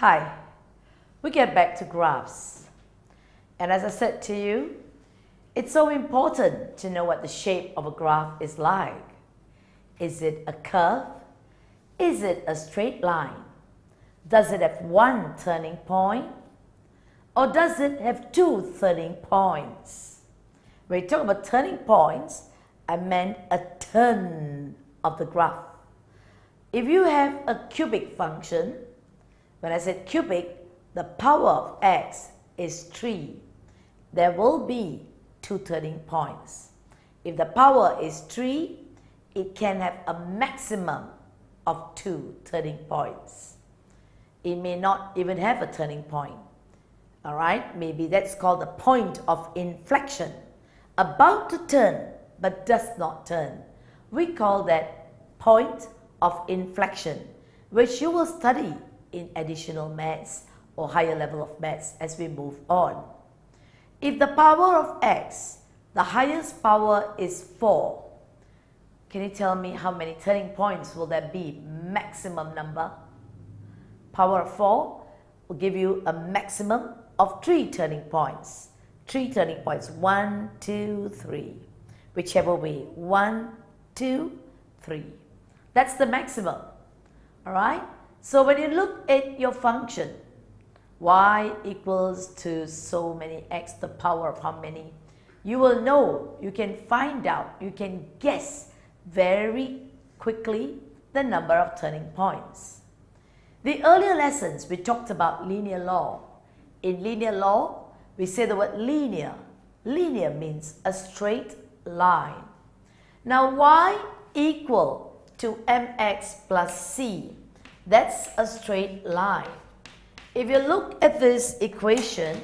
Hi, we get back to graphs. And as I said to you, it's so important to know what the shape of a graph is like. Is it a curve? Is it a straight line? Does it have one turning point? Or does it have two turning points? When you talk about turning points, I meant a turn of the graph. If you have a cubic function, when I said cubic, the power of x is 3. There will be two turning points. If the power is 3, it can have a maximum of 2 turning points. It may not even have a turning point. Alright, maybe that's called the point of inflection. About to turn, but does not turn. We call that point of inflection, which you will study in additional maths or higher level of maths as we move on. If the power of x, the highest power is 4, can you tell me how many turning points will there be? Maximum number. Power of 4 will give you a maximum of 3 turning points. 3 turning points, 1, 2, 3. Whichever way, 1, 2, 3. That's the maximum. Alright? So when you look at your function, y equals to so many x, the power of how many, you will know, you can find out, you can guess very quickly the number of turning points. The earlier lessons we talked about linear law. In linear law, we say the word linear. Linear means a straight line. Now y equal to mx plus c. That's a straight line. If you look at this equation,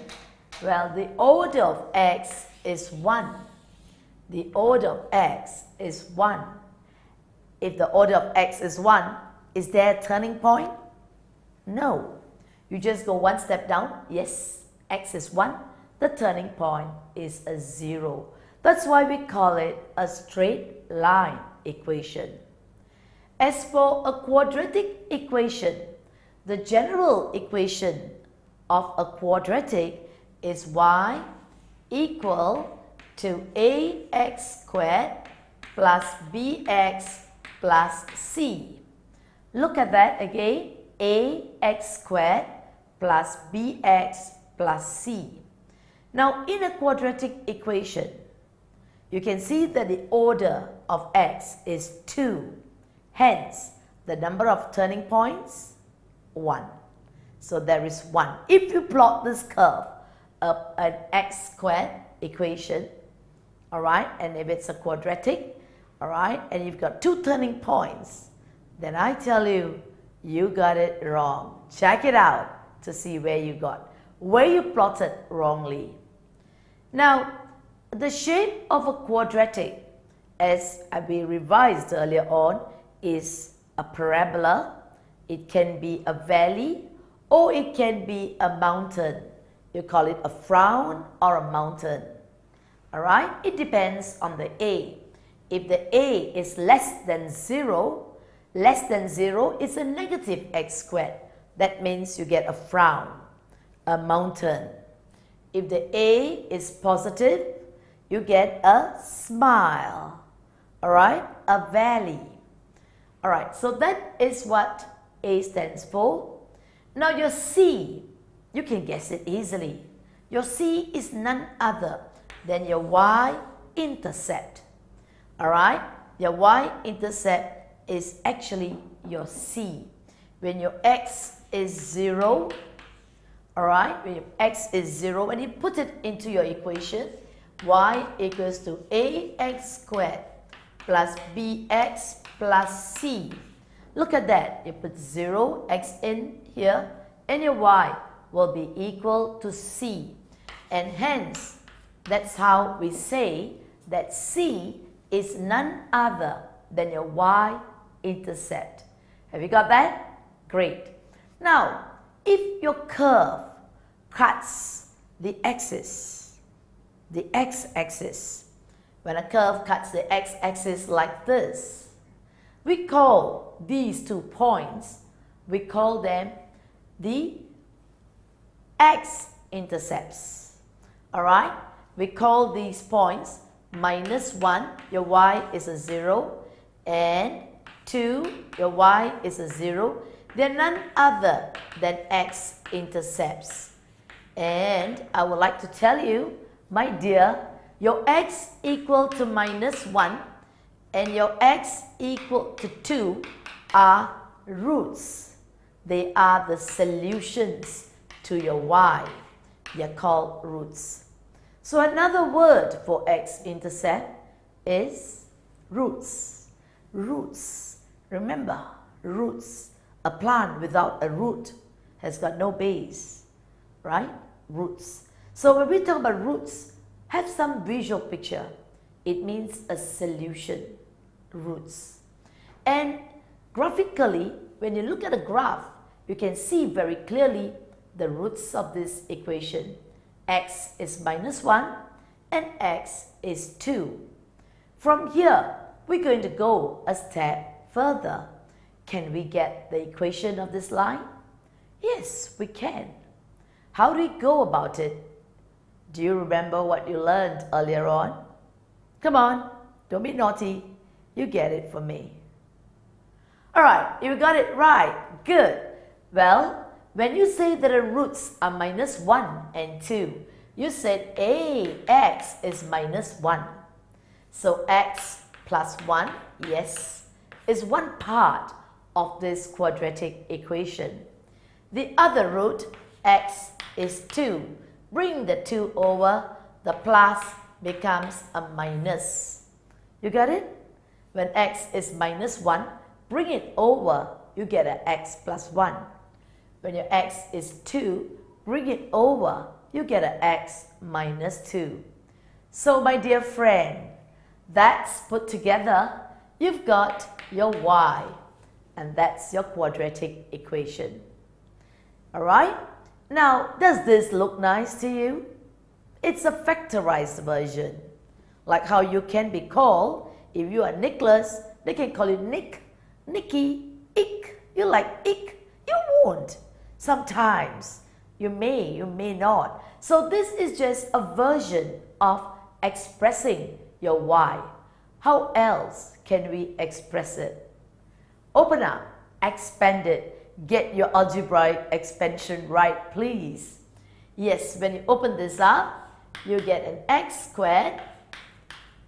well, the order of x is 1. The order of x is 1. If the order of x is 1, is there a turning point? No. You just go one step down. Yes, x is 1. The turning point is a 0. That's why we call it a straight line equation. As for a quadratic equation, the general equation of a quadratic is y equal to ax squared plus bx plus c. Look at that again, ax squared plus bx plus c. Now in a quadratic equation, you can see that the order of x is 2. Hence, the number of turning points, 1. So there is 1. If you plot this curve of an x squared equation, alright, and if it's a quadratic, alright, and you've got 2 turning points, then I tell you, you got it wrong. Check it out to see where you plotted wrongly. Now, the shape of a quadratic, as we revised earlier on, is a parabola. It can be a valley or it can be a mountain. You call it a frown or a mountain. Alright? It depends on the a. If the a is less than 0 is a negative x squared. That means you get a frown, a mountain. If the a is positive, you get a smile. Alright? A valley. Alright, so that is what A stands for. Now your C, you can guess it easily. Your C is none other than your y-intercept. Alright, your y-intercept is actually your C. When your x is 0, alright, when your x is 0, when you put it into your equation, y equals to ax squared plus bx plus c. Look at that. You put 0, x in here, and your y will be equal to c. And hence, that's how we say that c is none other than your y-intercept. Have you got that? Great. Now, if your curve cuts the x-axis, when a curve cuts the x-axis like this, we call these 2 points, we call them the x-intercepts. Alright, we call these points -1, your y is a 0, and 2, your y is a 0. They're none other than x-intercepts. And I would like to tell you, my dear, your x equal to -1 and your x equal to 2 are roots. They are the solutions to your y. They're called roots. So another word for x-intercept is roots. Roots. Remember, roots. A plant without a root has got no base, right? Roots. So when we talk about roots, have some visual picture. It means a solution, roots. And graphically, when you look at a graph, you can see very clearly the roots of this equation. X is -1 and x is 2. From here, we're going to go a step further. Can we get the equation of this line? Yes, we can. How do we go about it? Do you remember what you learned earlier on? Come on, don't be naughty. You get it for me. Alright, you got it right. Good. Well, when you say that the roots are -1 and 2, you said x is -1. So x plus 1, yes, is one part of this quadratic equation. The other root, x, is 2. Bring the 2 over, the plus becomes a minus. You got it? When x is -1, bring it over, you get an x plus 1. When your x is 2, bring it over, you get an x minus 2. So my dear friend, that's put together, you've got your y, and that's your quadratic equation. Alright? Now, does this look nice to you? It's a factorized version. Like how you can be called, if you are Nicholas, they can call you Nick, Nicky, Ick. You like Ick? You won't. Sometimes. You may not. So this is just a version of expressing your y. How else can we express it? Open up, expand it, get your algebraic expansion right, please. Yes, when you open this up, you get an x squared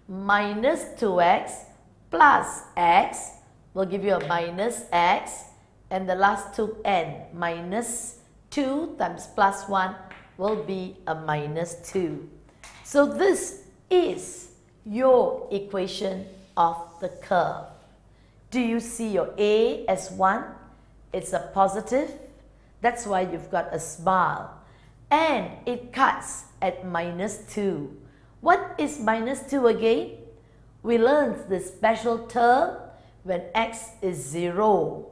minus 2x plus x will give you a minus x, and the last two n, minus 2 times plus 1 will be a minus 2. So this is your equation of the curve. Do you see your a as 1? It's a positive. That's why you've got a smile. And it cuts at minus 2. What is minus 2 again? We learned the special term when x is 0.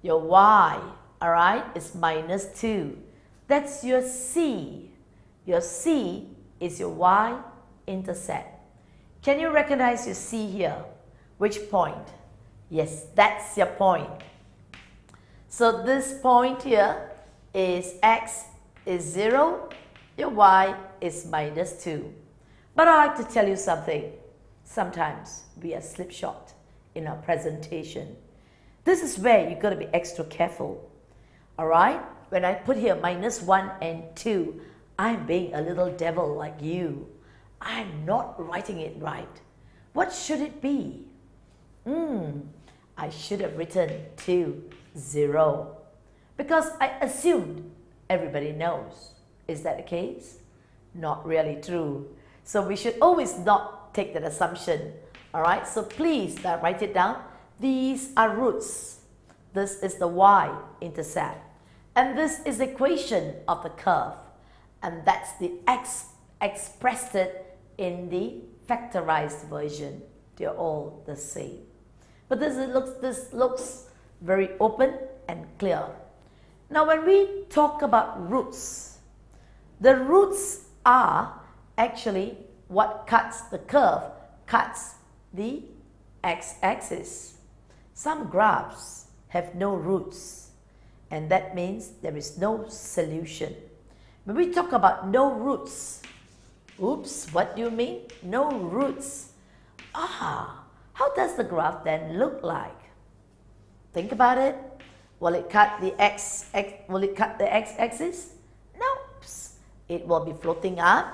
Your y, alright, is minus 2. That's your c. Your c is your y-intercept. Can you recognize your c here? Which point? Yes, that's your point. So this point here is x is 0, your y is minus 2. But I like to tell you something. Sometimes we are slipshod in our presentation. This is where you've got to be extra careful. Alright? When I put here minus 1 and 2, I'm being a little devil like you. I'm not writing it right. What should it be? I should have written 2, 0. Because I assumed everybody knows. Is that the case? Not really true. So we should always not take that assumption. Alright, so please write it down. These are roots. This is the y-intercept. And this is the equation of the curve. And that's the x expressed it in the factorized version. They're all the same. But this looks very open and clear. Now when we talk about roots, the roots are actually what cuts the curve, cuts the x-axis. Some graphs have no roots, and that means there is no solution. when we talk about no roots, oops, what do you mean? No roots. How does the graph then look like? Think about it. Will it cut the x-axis? Nope. It will be floating up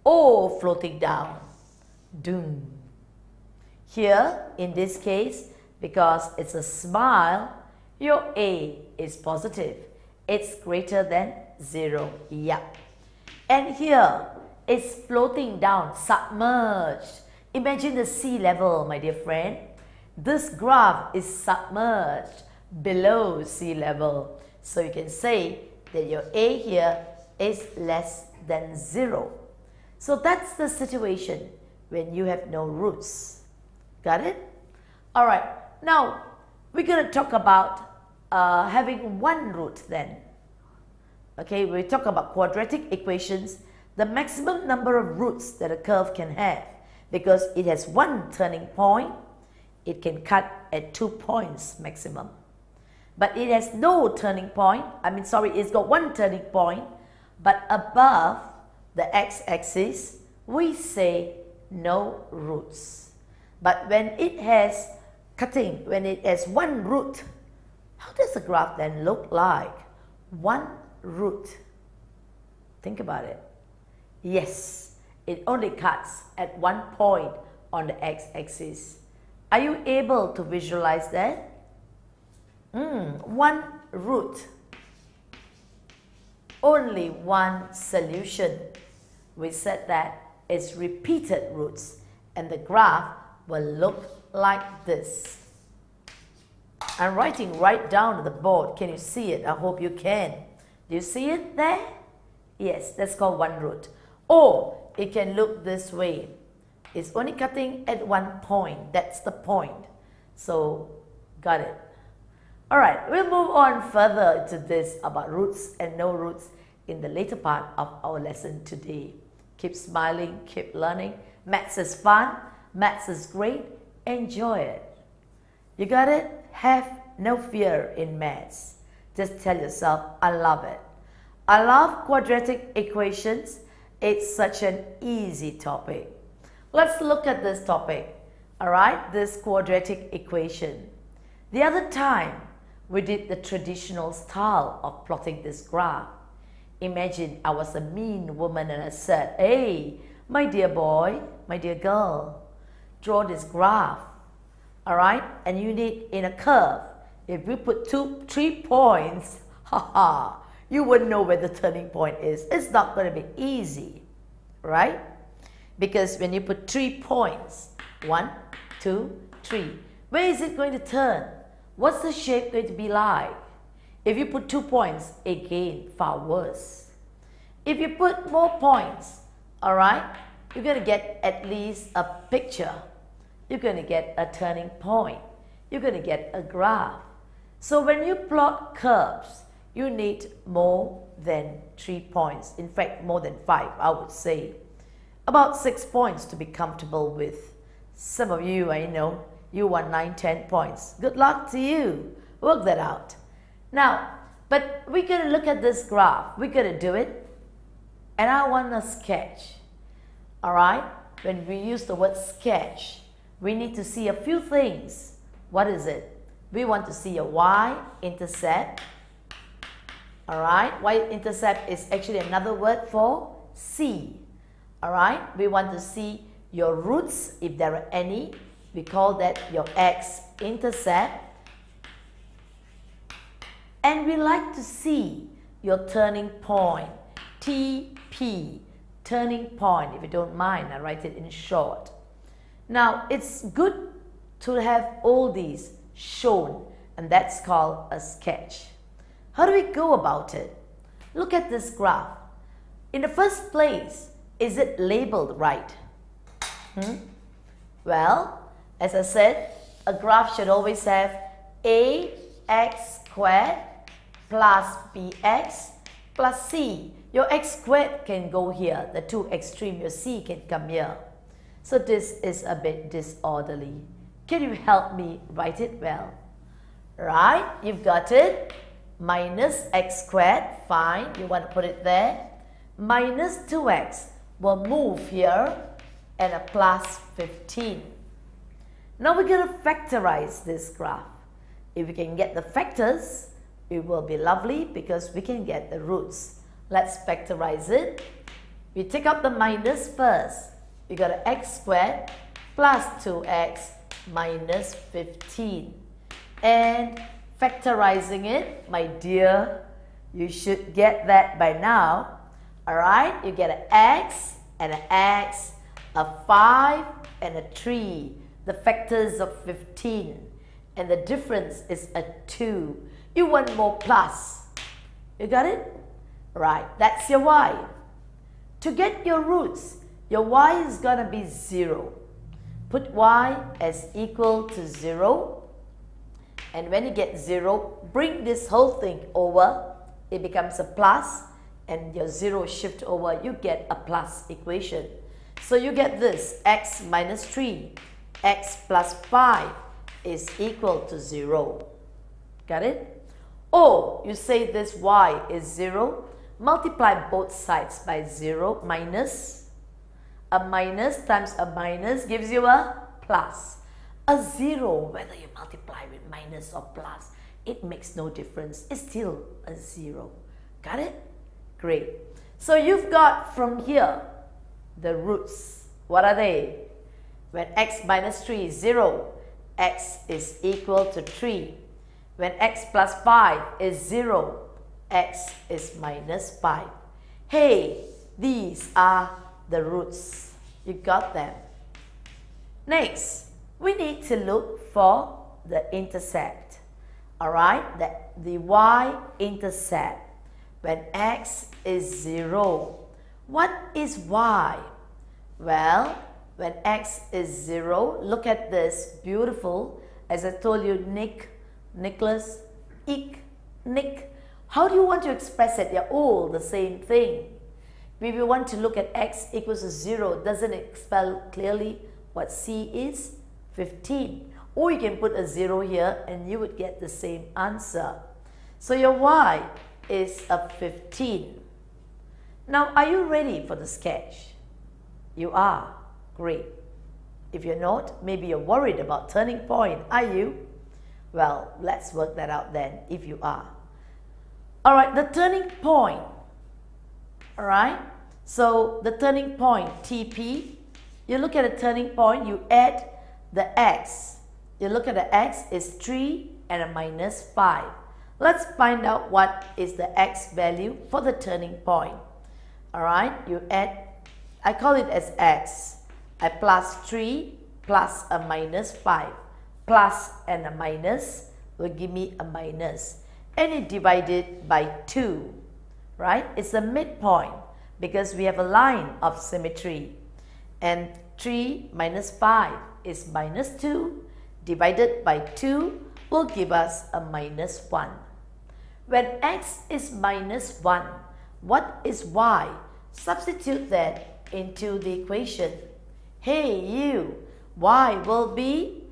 or floating down. Doom. Here, in this case, because it's a smile, your A is positive. It's greater than 0. Yep. And here, it's floating down, submerged. Imagine the sea level, my dear friend. This graph is submerged below sea level. So you can say that your A here is less than 0. So that's the situation when you have no roots. Got it? All right. Now, we're going to talk about having one root then. Okay, we talk about quadratic equations, the maximum number of roots that a curve can have. Because it has one turning point, it can cut at 2 points maximum. But it has no turning point, it's got one turning point, but above the x-axis, we say no roots. But when it has when it has one root, how does the graph then look like? One root. Think about it. Yes. It only cuts at one point on the x-axis. Are you able to visualize that? One root. Only one solution. We said that it's repeated roots and the graph will look like this. I'm writing right down to the board. Can you see it? I hope you can. Do you see it there? Yes, that's called one root. Or it can look this way. It's only cutting at one point. That's the point. So, got it. Alright, we'll move on further to this about roots and no roots in the later part of our lesson today. Keep smiling, keep learning. Maths is fun. Maths is great. Enjoy it. You got it? Have no fear in maths. Just tell yourself, I love it. I love quadratic equations. It's such an easy topic. Let's look at this topic. Alright, this quadratic equation. The other time, we did the traditional style of plotting this graph. Imagine I was a mean woman and I said, hey, my dear boy, my dear girl, draw this graph. Alright, and you need in a curve. If we put 3 points, you wouldn't know where the turning point is. It's not going to be easy, right? Because when you put 3 points, 1, 2, 3, where is it going to turn? What's the shape going to be like? If you put 2 points, again, far worse. If you put more points, alright, you're going to get at least a picture. You're going to get a turning point. You're going to get a graph. So when you plot curves, you need more than 3 points. In fact, more than 5, I would say. About 6 points to be comfortable with. Some of you, I know, you want 9, 10 points. Good luck to you. Work that out. Now, but we're going to look at this graph. We're going to do it. And I want a sketch. Alright? When we use the word sketch, we need to see a few things. What is it? We want to see a y-intercept. Alright? Y-intercept is actually another word for C. Alright? We want to see your roots, if there are any. We call that your x-intercept. And we like to see your turning point, TP, turning point. If you don't mind, I write it in short. Now, it's good to have all these shown, and that's called a sketch. How do we go about it? Look at this graph. In the first place, is it labeled right? Well, as I said, a graph should always have ax squared plus bx plus c. Your x squared can go here, the two extremes, your c can come here. So this is a bit disorderly. Can you help me write it well? Right, you've got it. minus x squared, fine, you want to put it there, minus 2x will move here, and a plus 15. Now we're going to factorize this graph. If we can get the factors, it will be lovely because we can get the roots. Let's factorize it. We take out the minus first. We got an x squared plus 2x minus 15. And factorizing it, my dear, you should get that by now. Alright, you get an x and an x, a 5 and a 3, the factors of 15. And the difference is a 2. You want more plus. You got it? Right, that's your y. To get your roots, your y is going to be 0. Put y as equal to 0. And when you get 0, bring this whole thing over. It becomes a plus. And your 0 shift over, you get a plus equation. So you get this, x minus 3, x plus 5 is equal to 0. Got it? Or you say this y is 0, multiply both sides by 0 minus. A minus times a minus gives you a plus. A 0, whether you multiply with minus or plus, it makes no difference. It's still a 0. Got it? Great. So you've got from here the roots. What are they? When x minus 3 is 0, x is equal to 3. When x plus 5 is 0, x is minus 5. Hey, these are the roots. You got them. Next, we need to look for the intercept. Alright, the y-intercept. When x is 0, what is y? Well, when x is 0, look at this, beautiful. As I told you, Nicholas, Nick. How do you want to express it? They're all the same thing. If you want to look at x equals to 0, doesn't it spell clearly what c is? 15. Or you can put a 0 here and you would get the same answer. So your y is a 15. Now, are you ready for the sketch? You are. Great. If you're not, maybe you're worried about turning point. Are you? Well, let's work that out then, if you are. Alright, the turning point. Alright, so the turning point, TP. You look at a turning point, you add the x. You look at the x is 3 and a minus 5. Let's find out what is the x value for the turning point. Alright, you add, I call it as x. A plus 3 plus a minus 5. Plus and a minus will give me a minus. And you divide it by 2. Right? It's a midpoint because we have a line of symmetry. And 3 minus 5 is minus 2. Divided by 2 will give us a minus 1. When x is minus 1, what is y? Substitute that into the equation. Hey you, y will be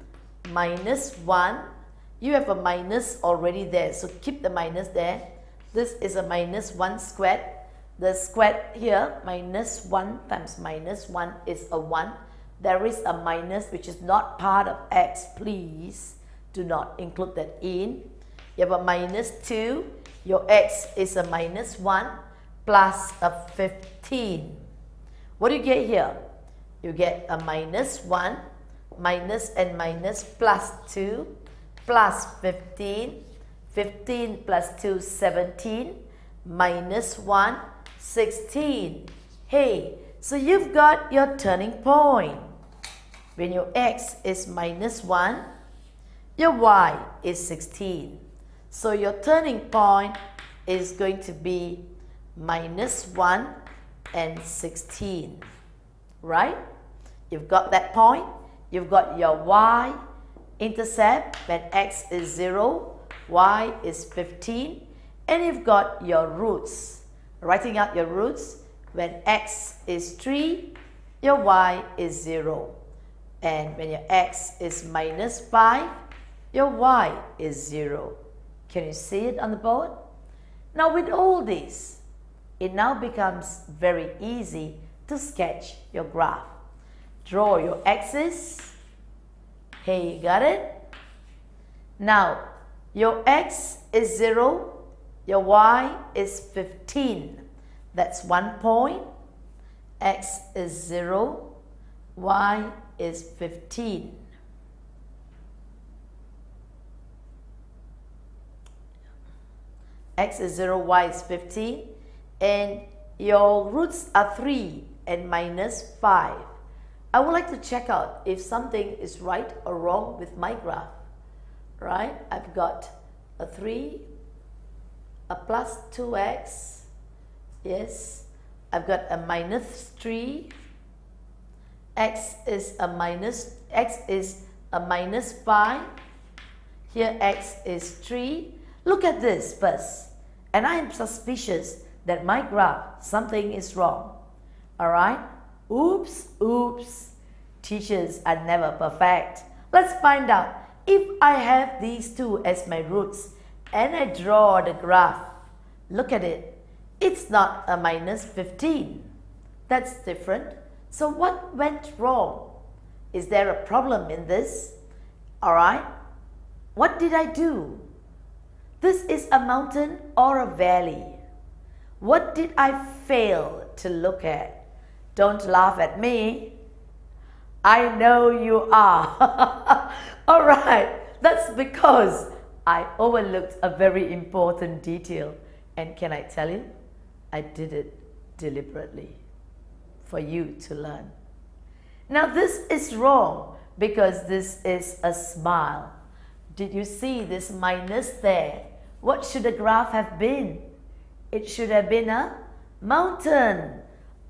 minus 1. You have a minus already there, so keep the minus there. This is a minus 1 squared. The squared here, minus 1 times minus 1 is a 1. There is a minus which is not part of x. Please do not include that in. You have a minus 2. Your x is a minus 1 plus a 15. What do you get here? You get a minus 1, minus and minus plus 2, plus 15. 15 plus 2, 17. Minus 1, 16. Hey, so you've got your turning point. When your x is minus 1, your y is 16. So your turning point is going to be minus 1 and 16. Right? You've got that point. You've got your y-intercept when x is 0, y is 15. And you've got your roots. Writing out your roots, when x is 3, your y is 0. And when your x is minus 5, your y is 0. Can you see it on the board? Now with all this, it now becomes very easy to sketch your graph. Draw your axis. Hey, you got it? Now, your x is 0, your y is 15. That's 1 point. X is 0, y is 15. X is 0, y is 15. And your roots are 3 and minus 5. I would like to check out if something is right or wrong with my graph. Right? I've got a 3, a plus 2x. Yes. I've got a minus 3. X is a minus 5. Here x is 3. Look at this first. And I am suspicious that my graph, something is wrong. Alright? Oops, oops. Teachers are never perfect. Let's find out. If I have these two as my roots and I draw the graph, look at it. It's not a minus 15. That's different. So what went wrong? Is there a problem in this? Alright. What did I do? This is a mountain or a valley. What did I fail to look at? Don't laugh at me. I know you are. Alright, that's because I overlooked a very important detail. And can I tell you? I did it deliberately for you to learn. Now this is wrong because this is a smile. Did you see this minus there? What should the graph have been? It should have been a mountain,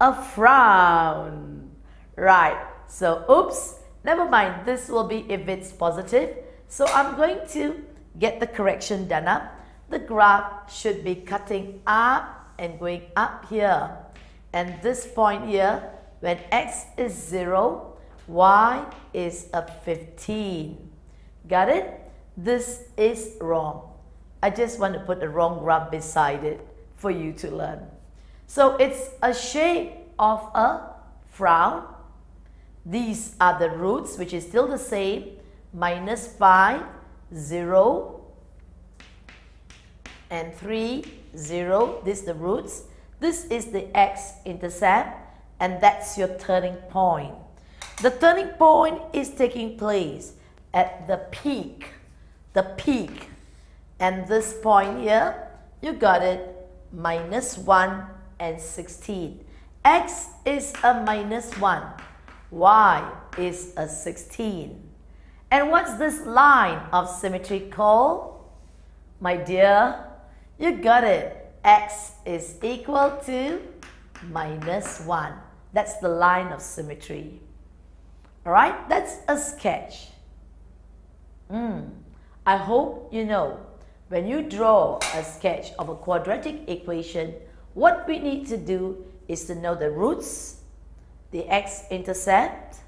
a frown. Right, so oops, never mind, this will be if it's positive. So I'm going to get the correction done up. The graph should be cutting up and going up here. And this point here, when x is 0, y is a 15. Got it? This is wrong. I just want to put a wrong graph beside it for you to learn. So it's a shape of a frown. These are the roots, which is still the same. Minus 5, 0, and 3, 0. These are the roots. This is the x-intercept, and that's your turning point. The turning point is taking place at the peak. The peak. And this point here, you got it, minus 1 and 16. X is a minus 1. Y is a 16. And what's this line of symmetry called? My dear, you got it. X is equal to minus 1. That's the line of symmetry. Alright, that's a sketch. I hope you know, when you draw a sketch of a quadratic equation, what we need to do is to know the roots, the x-intercept,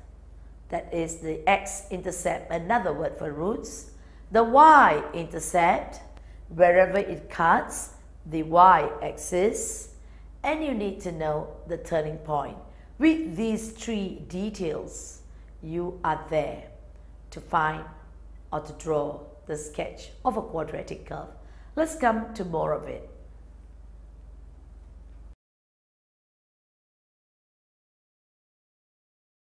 that is the x-intercept, another word for roots, the y-intercept, wherever it cuts, the y-axis, and you need to know the turning point. With these three details, you are there to find or to draw the sketch of a quadratic curve. Let's come to more of it.